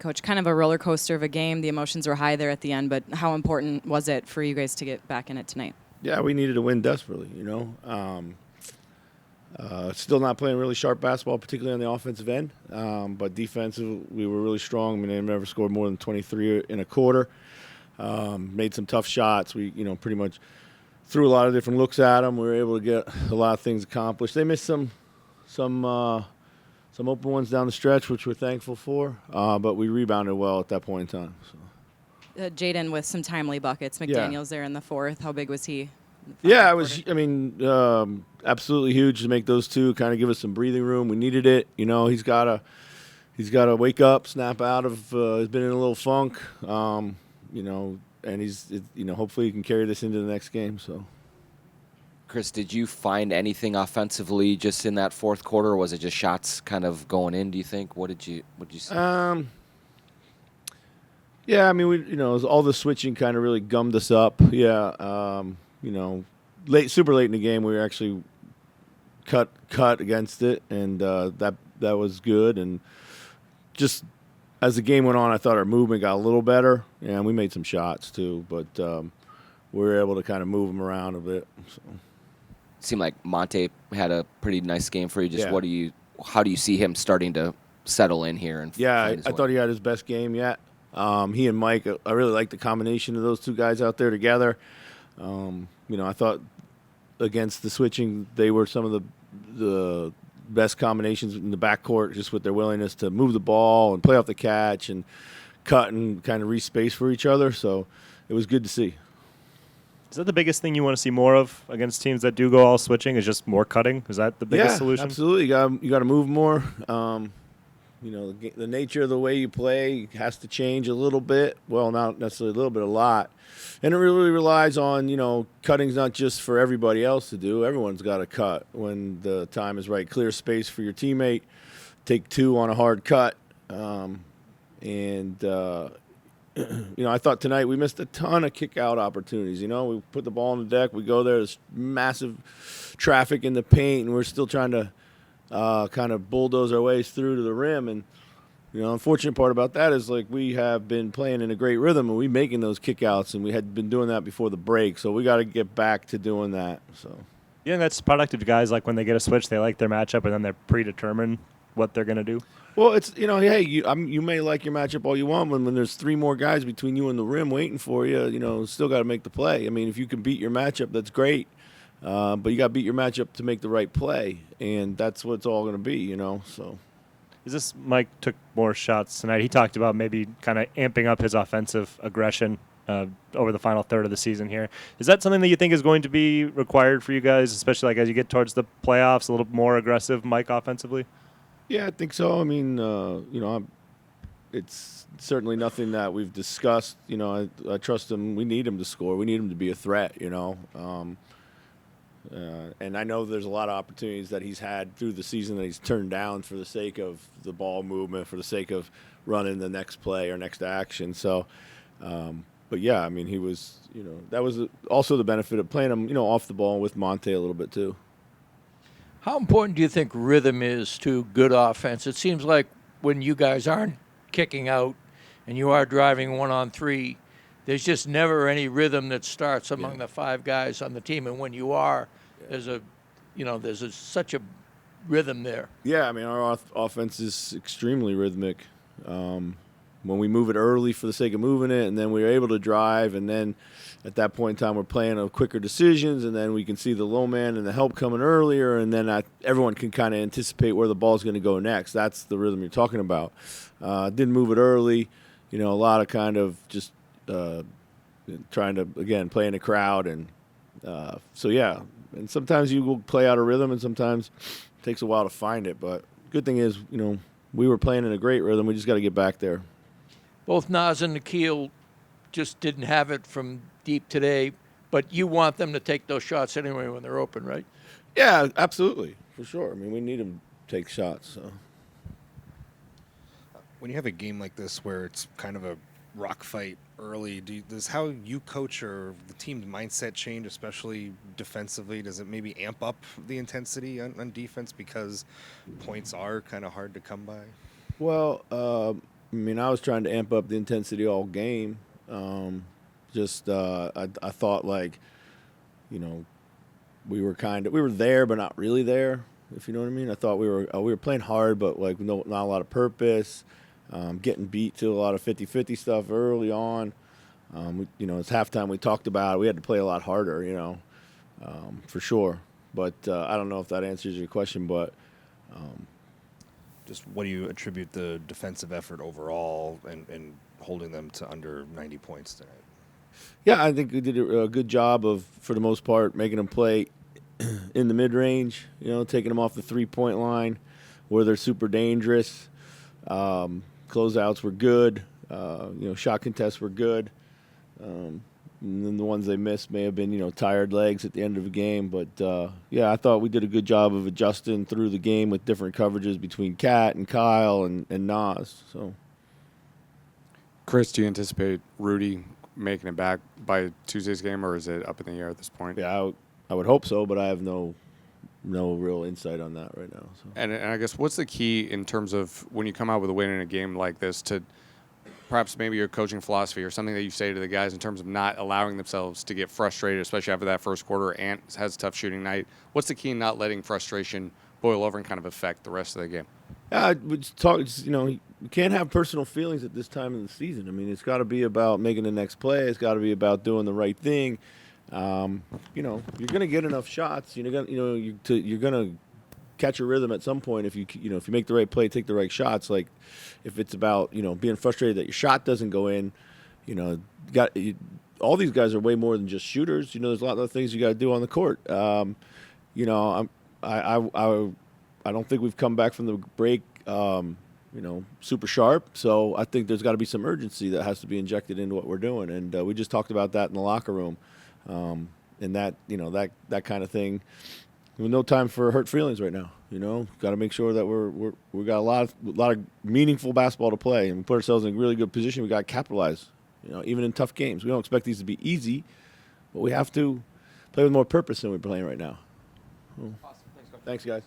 Coach. Kind of a roller coaster of a game. The emotions were high there at the end, but how important was it for you guys to get back in it tonight? Yeah, we needed to win desperately, Still not playing really sharp basketball, particularly on the offensive end. But defensive, we were really strong. I mean, they never scored more than 23 in a quarter. Made some tough shots. We, pretty much threw a lot of different looks at them. We were able to get a lot of things accomplished. They missed some open ones down the stretch, which we're thankful for. But we rebounded well at that point in time. So. Jaden with some timely buckets. McDaniels there in the fourth. How big was he? Yeah, it was. I mean, absolutely huge to make those two. Kind of give us some breathing room. We needed it. He's got to wake up, snap out of. He's been in a little funk. And hopefully he can carry this into the next game. So. Chris, did you find anything offensively just in that fourth quarter, or was it just shots kind of going in, do you think? What did you see? Yeah, I mean, it was all the switching kind of really gummed us up. Yeah, super late in the game, we were actually cut against it, and that was good. And just as the game went on, I thought our movement got a little better, and we made some shots too, but we were able to kind of move them around a bit. So. Seemed like Monte had a pretty nice game for you. Just yeah. How do you see him starting to settle in here? And I thought he had his best game yet. He and Mike, I really like the combination of those two guys out there together. I thought against the switching, they were some of the best combinations in the backcourt, just with their willingness to move the ball and play off the catch and cut and kind of re-space for each other. So it was good to see. Is that the biggest thing you want to see more of against teams that do go all switching? Is just more cutting? Is that the biggest solution? Absolutely. You got to move more. The nature of the way you play has to change a little bit. Well, not necessarily a little bit, a lot. And it really relies on, cutting's not just for everybody else to do. Everyone's got to cut when the time is right. Clear space for your teammate. Take two on a hard cut. I thought tonight we missed a ton of kick-out opportunities. We put the ball on the deck. We go there. There's massive traffic in the paint, and we're still trying to kind of bulldoze our ways through to the rim. And, unfortunate part about that is, we have been playing in a great rhythm, and we making those kick-outs, and we had been doing that before the break. So we got to get back to doing that. So. Yeah, and that's product of guys, when they get a switch, they like their matchup, and then they're predetermined what they're going to do. Well, it's, hey, you may like your matchup all you want, when there's three more guys between you and the rim waiting for you, still got to make the play. I mean, if you can beat your matchup, that's great. But you got to beat your matchup to make the right play, and that's what it's all going to be, so. Mike took more shots tonight. He talked about maybe kind of amping up his offensive aggression over the final third of the season here. Is that something that you think is going to be required for you guys, especially as you get towards the playoffs, a little more aggressive, Mike, offensively? Yeah, I think so. I mean, it's certainly nothing that we've discussed. I trust him. We need him to score. We need him to be a threat, And I know there's a lot of opportunities that he's had through the season that he's turned down for the sake of the ball movement, for the sake of running the next play or next action. So, but yeah, I mean, he was, that was also the benefit of playing him, off the ball with Monte a little bit too. How important do you think rhythm is to good offense? It seems like when you guys aren't kicking out and you are driving 1-on-3, there's just never any rhythm that starts among the five guys on the team. And when you are, there's such a rhythm there. Yeah, I mean, our offense is extremely rhythmic. When we move it early for the sake of moving it, and then we're able to drive, and then at that point in time we're playing on quicker decisions, and then we can see the low man and the help coming earlier, and then everyone can kind of anticipate where the ball's going to go next. That's the rhythm you're talking about. Didn't move it early. A lot of kind of just trying to, again, play in a crowd. And so, yeah, and sometimes you will play out of rhythm, and sometimes it takes a while to find it. But good thing is, we were playing in a great rhythm. We just got to get back there. Both Naz and Nikhil just didn't have it from deep today, but you want them to take those shots anyway when they're open, right? Yeah, absolutely, for sure. I mean, we need them to take shots. So. When you have a game like this where it's kind of a rock fight early, does how you coach or the team's mindset change, especially defensively? Does it maybe amp up the intensity on defense because points are kind of hard to come by? Well, mean, I was trying to amp up the intensity all game. I thought, like, you know, we were there but not really there, if you know what I mean. I thought we were playing hard but like not a lot of purpose, getting beat to a lot of 50-50 stuff early on. It's halftime. We talked about it. We had to play a lot harder, for sure. But I don't know if that answers your question, but Just what do you attribute the defensive effort overall and holding them to under 90 points tonight? yeah, I think we did a good job of, for the most part, making them play in the mid-range, taking them off the three-point line where they're super dangerous. Closeouts were good. Shot contests were good. And then the ones they missed may have been, tired legs at the end of the game. But, I thought we did a good job of adjusting through the game with different coverages between Kat and Kyle and Nas. So, Chris, do you anticipate Rudy making it back by Tuesday's game, or is it up in the air at this point? yeah, I would hope so, but I have no real insight on that right now. So. And I guess what's the key in terms of when you come out with a win in a game like this to perhaps maybe your coaching philosophy or something that you say to the guys in terms of not allowing themselves to get frustrated, especially after that first quarter? Ant has a tough shooting night. What's the key in not letting frustration boil over and kind of affect the rest of the game? You can't have personal feelings at this time of the season. I mean, it's got to be about making the next play. It's got to be about doing the right thing. You're going to get enough shots. You're going to catch a rhythm at some point if if you make the right play, take the right shots. Like if it's about being frustrated that your shot doesn't go in, all these guys are way more than just shooters. There's a lot of things you got to do on the court. I don't think we've come back from the break, super sharp. So I think there's got to be some urgency that has to be injected into what we're doing. And we just talked about that in the locker room. And that kind of thing. There's no time for hurt feelings right now. Got to make sure that we got a lot of meaningful basketball to play and put ourselves in a really good position. We got to capitalize. Even in tough games, we don't expect these to be easy, but we have to play with more purpose than we're playing right now. Awesome. Thanks, guys.